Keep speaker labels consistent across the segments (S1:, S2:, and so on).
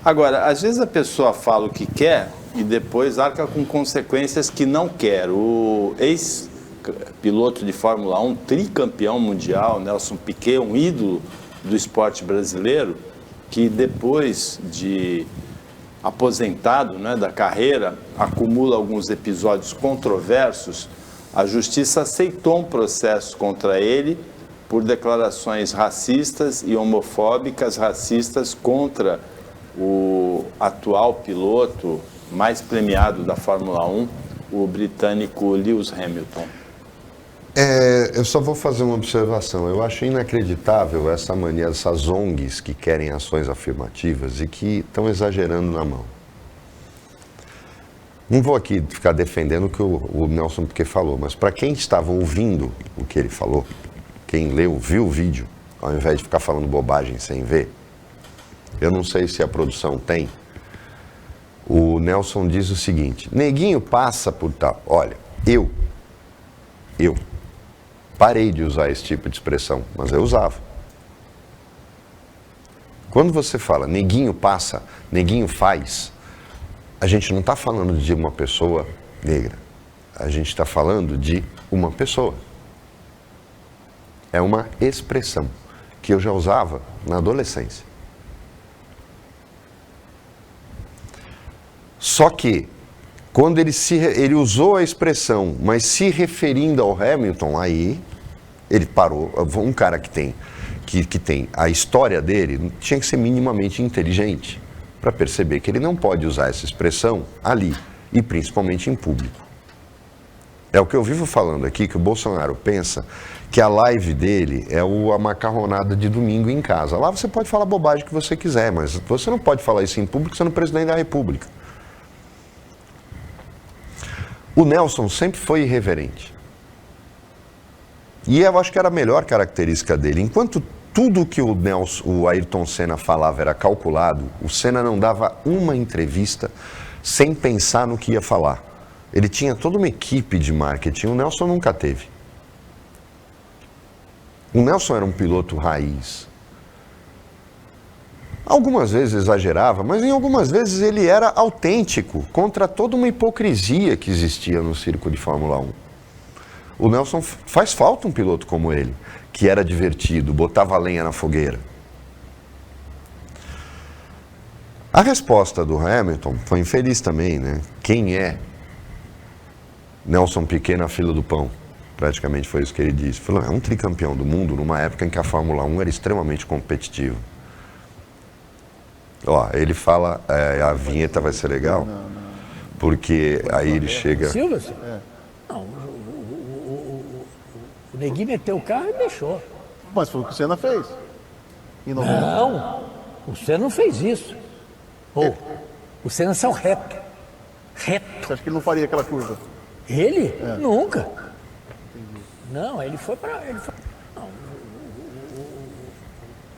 S1: Agora, às vezes a pessoa fala o que quer e depois arca com consequências que não quer. O ex-piloto de Fórmula 1, tricampeão mundial, Nelson Piquet, um ídolo do esporte brasileiro, que depois de aposentado, né, da carreira, acumula alguns episódios controversos. A justiça aceitou um processo contra ele por declarações racistas e homofóbicas, racistas contra o atual piloto mais premiado da Fórmula 1, o britânico Lewis Hamilton.
S2: Eu só vou fazer uma observação. Eu acho inacreditável essa mania dessas ONGs que querem ações afirmativas e que estão exagerando na mão. Não vou aqui ficar defendendo o que o Nelson Piquet falou, mas para quem estava ouvindo o que ele falou, quem leu, viu o vídeo, ao invés de ficar falando bobagem sem ver, eu não sei se a produção tem. O Nelson diz o seguinte: neguinho passa por tal. Olha, eu parei de usar esse tipo de expressão, mas eu usava. Quando você fala neguinho passa, neguinho faz, a gente não está falando de uma pessoa negra. A gente está falando de uma pessoa. É uma expressão que eu já usava na adolescência. Só que, quando ele usou a expressão, mas se referindo ao Hamilton, aí ele parou. Um cara que tem a história dele tinha que ser minimamente inteligente para perceber que ele não pode usar essa expressão ali, e principalmente em público. É o que eu vivo falando aqui, que o Bolsonaro pensa que a live dele é a macarronada de domingo em casa. Lá você pode falar a bobagem que você quiser, mas você não pode falar isso em público sendo presidente da República. O Nelson sempre foi irreverente. E eu acho que era a melhor característica dele. Enquanto tudo que o Ayrton Senna falava era calculado, o Senna não dava uma entrevista sem pensar no que ia falar. Ele tinha toda uma equipe de marketing, o Nelson nunca teve. O Nelson era um piloto raiz. Algumas vezes exagerava, mas em algumas vezes ele era autêntico, contra toda uma hipocrisia que existia no circo de Fórmula 1. O Nelson faz falta um piloto como ele, que era divertido, botava lenha na fogueira. A resposta do Hamilton foi infeliz também, né? Quem é Nelson Piquet na fila do pão? Praticamente foi isso que ele disse. Falou, é um tricampeão do mundo numa época em que a Fórmula 1 era extremamente competitiva. Ó, ele fala, a vinheta vai ser legal, porque aí ele chega...
S3: Silva? Não, o Neguinho meteu o carro e deixou.
S4: Mas foi o que o Senna fez. E
S3: não, o Senna não fez isso. O Senna saiu reto. Reto.
S4: Você acha que ele não faria aquela curva?
S3: Ele? Nunca. Não, ele foi para... Não,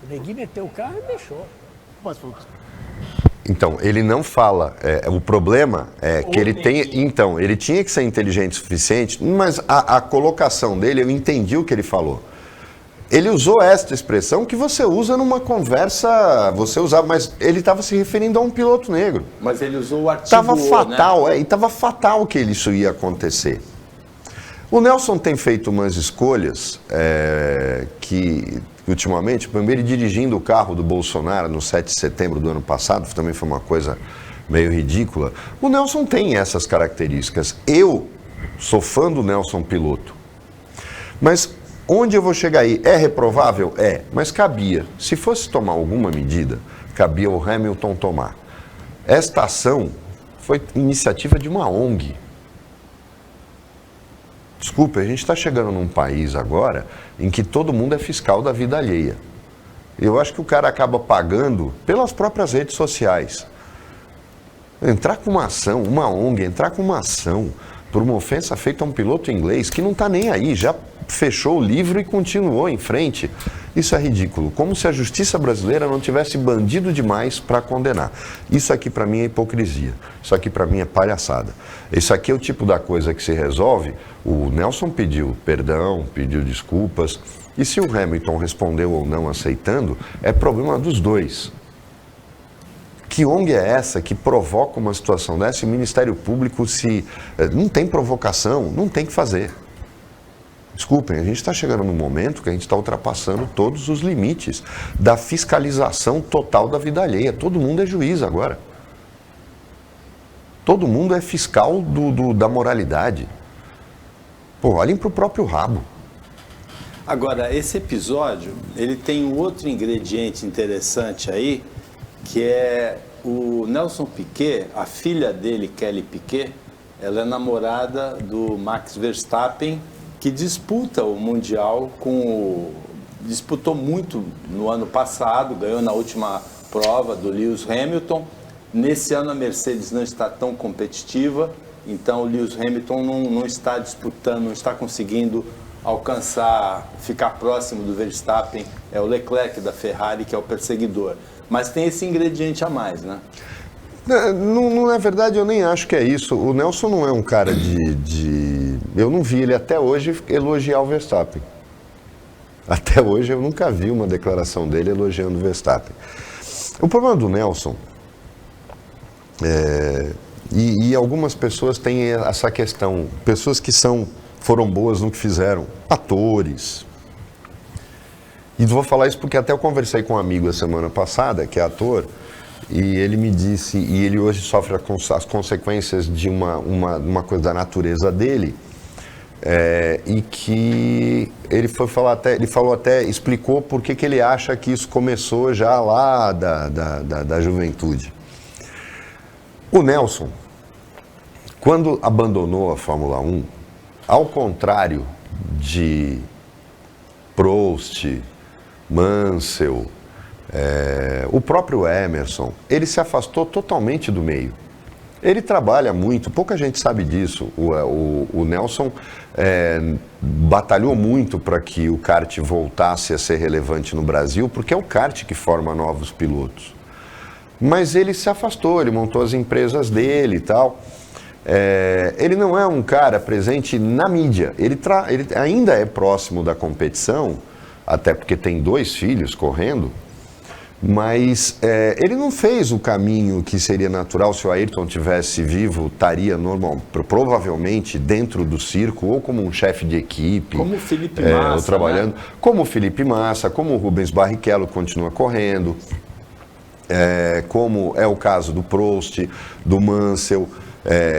S3: o Neguinho meteu o carro e deixou.
S4: Mas foi o que...
S2: Então, ele não fala. O problema é que ele tem... Então, ele tinha que ser inteligente o suficiente, mas a colocação dele, eu entendi o que ele falou. Ele usou esta expressão que você usa numa conversa, você usava, mas ele estava se referindo a um piloto negro.
S1: Mas ele usou o artigo
S2: Estava fatal,
S1: né?
S2: E estava fatal que isso ia acontecer. O Nelson tem feito umas escolhas que... Ultimamente, primeiro dirigindo o carro do Bolsonaro no 7 de setembro do ano passado, também foi uma coisa meio ridícula. O Nelson tem essas características. Eu sou fã do Nelson piloto. Mas onde eu vou chegar aí? É reprovável? É, mas cabia. Se fosse tomar alguma medida, cabia o Hamilton tomar. Esta ação foi iniciativa de uma ONG. Desculpa, a gente está chegando num país agora em que todo mundo é fiscal da vida alheia. Eu acho que o cara acaba pagando pelas próprias redes sociais. Entrar com uma ação, uma ONG, entrar com uma ação por uma ofensa feita a um piloto inglês que não está nem aí, já fechou o livro e continuou em frente. Isso é ridículo. Como se a justiça brasileira não tivesse bandido demais para condenar. Isso aqui para mim é hipocrisia. Isso aqui para mim é palhaçada. Isso aqui é o tipo da coisa que se resolve. O Nelson pediu perdão, pediu desculpas. E se o Hamilton respondeu ou não aceitando, é problema dos dois. Que ONG é essa que provoca uma situação dessa? E o Ministério Público, se não tem provocação, não tem que fazer. Desculpem, a gente está chegando num momento que a gente está ultrapassando todos os limites da fiscalização total da vida alheia. Todo mundo é juiz agora. Todo mundo é fiscal da moralidade. Pô, olhem para o próprio rabo.
S1: Agora, esse episódio, ele tem um outro ingrediente interessante aí, que é o Nelson Piquet, a filha dele, Kelly Piquet, ela é namorada do Max Verstappen, que disputa o Mundial disputou muito no ano passado, ganhou na última prova do Lewis Hamilton. Nesse ano a Mercedes não está tão competitiva, então o Lewis Hamilton não está disputando, não está conseguindo alcançar, ficar próximo do Verstappen. É o Leclerc da Ferrari que é o perseguidor. Mas tem esse ingrediente a mais, né?
S2: Não, na verdade, eu nem acho que é isso. O Nelson não é um cara Eu não vi ele até hoje elogiar o Verstappen. Até hoje eu nunca vi uma declaração dele elogiando o Verstappen. O problema do Nelson e algumas pessoas têm essa questão, pessoas que foram boas no que fizeram, atores. E vou falar isso porque até eu conversei com um amigo a semana passada, que é ator, e ele me disse, e ele hoje sofre as consequências de uma coisa da natureza dele, e que ele explicou por que ele acha que isso começou já lá da juventude. O Nelson, quando abandonou a Fórmula 1, ao contrário de Prost, Mansell, o próprio Emerson, ele se afastou totalmente do meio. Ele trabalha muito, pouca gente sabe disso. O Nelson batalhou muito para que o kart voltasse a ser relevante no Brasil, porque é o kart que forma novos pilotos. Mas ele se afastou, ele montou as empresas dele e tal. Ele não é um cara presente na mídia, ele ainda é próximo da competição, até porque tem 2 filhos correndo, mas ele não fez o caminho que seria natural. Se o Ayrton tivesse vivo, estaria provavelmente dentro do circo, ou como um chefe de equipe,
S1: como o Felipe Massa,
S2: ou trabalhando,
S1: né?
S2: Como o Felipe Massa, como o Rubens Barrichello, que continua correndo, como é o caso do Prost, do Mansell.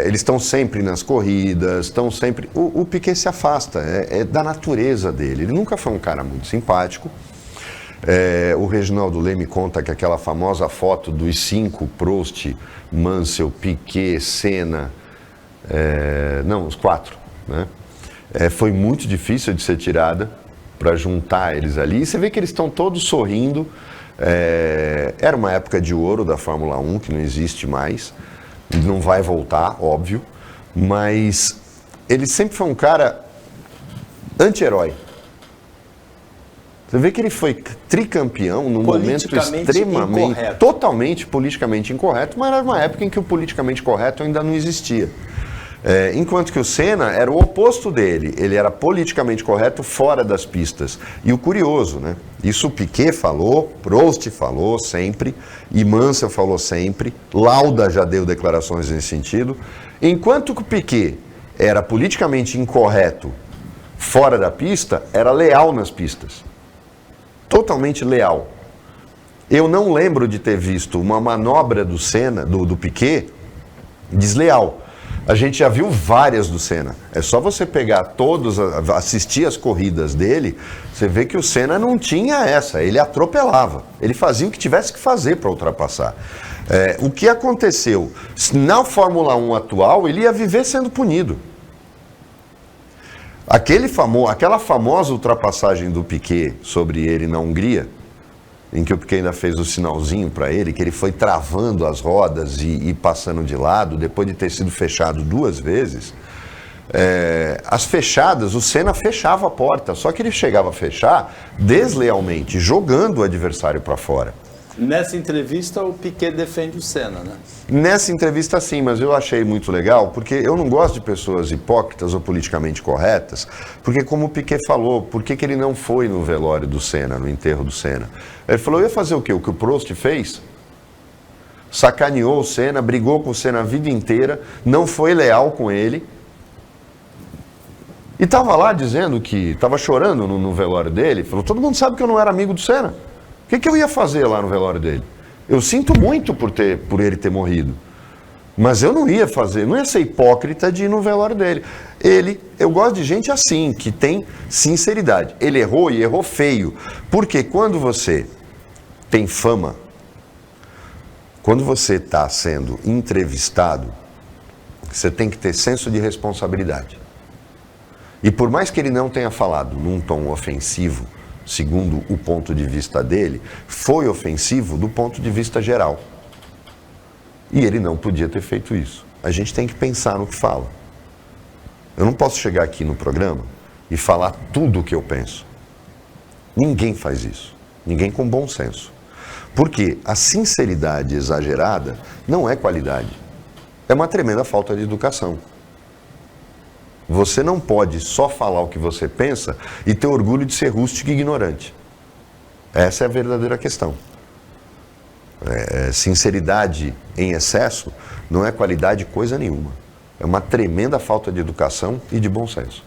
S2: Eles estão sempre nas corridas, estão sempre... O Piquet se afasta, é da natureza dele. Ele nunca foi um cara muito simpático. O Reginaldo Leme conta que aquela famosa foto dos 5, Prost, Mansell, Piquet, Senna, os 4, né? Foi muito difícil de ser tirada para juntar eles ali. E você vê que eles estão todos sorrindo. Era uma época de ouro da Fórmula 1, que não existe mais. Não vai voltar, óbvio, mas ele sempre foi um cara anti-herói. Você vê que ele foi tricampeão num momento extremamente, incorreto. Totalmente politicamente incorreto, mas era uma época em que o politicamente correto ainda não existia. Enquanto que o Senna era o oposto dele, ele era politicamente correto fora das pistas. E o curioso, né? Isso o Piquet falou, Prost falou sempre, e Mansell falou sempre, Lauda já deu declarações nesse sentido. Enquanto que o Piquet era politicamente incorreto fora da pista, era leal nas pistas. Totalmente leal. Eu não lembro de ter visto uma manobra do Senna, do Piquet, desleal. A gente já viu várias do Senna. É só você pegar assistir as corridas dele, você vê que o Senna não tinha essa, ele atropelava. Ele fazia o que tivesse que fazer para ultrapassar. O que aconteceu? Na Fórmula 1 atual, ele ia viver sendo punido. Aquela famosa ultrapassagem do Piquet sobre ele na Hungria, em que o Piquet ainda fez o sinalzinho para ele, que ele foi travando as rodas e passando de lado, depois de ter sido fechado 2 vezes. As fechadas, o Senna fechava a porta, só que ele chegava a fechar deslealmente, jogando o adversário para fora.
S1: Nessa entrevista, o Piquet defende o Senna, né?
S2: Nessa entrevista, sim, mas eu achei muito legal, porque eu não gosto de pessoas hipócritas ou politicamente corretas, porque como o Piquet falou, por que ele não foi no velório do Senna, no enterro do Senna? Ele falou, eu ia fazer o quê? O que o Prost fez? sacaneou o Senna, brigou com o Senna a vida inteira, não foi leal com ele. E estava lá dizendo que, estava chorando no velório dele, falou, todo mundo sabe que eu não era amigo do Senna. O que eu ia fazer lá no velório dele? Eu sinto muito por ele ter morrido. Mas eu não ia fazer, não ia ser hipócrita de ir no velório dele. Eu gosto de gente assim, que tem sinceridade. Ele errou e errou feio. Porque quando você tem fama, quando você está sendo entrevistado, você tem que ter senso de responsabilidade. E por mais que ele não tenha falado num tom ofensivo, segundo o ponto de vista dele, foi ofensivo do ponto de vista geral. E ele não podia ter feito isso. A gente tem que pensar no que fala. Eu não posso chegar aqui no programa e falar tudo o que eu penso. Ninguém faz isso. Ninguém com bom senso. Porque a sinceridade exagerada não é qualidade. É uma tremenda falta de educação. Você não pode só falar o que você pensa e ter orgulho de ser rústico e ignorante. Essa é a verdadeira questão. Sinceridade em excesso não é qualidade coisa nenhuma. É uma tremenda falta de educação e de bom senso.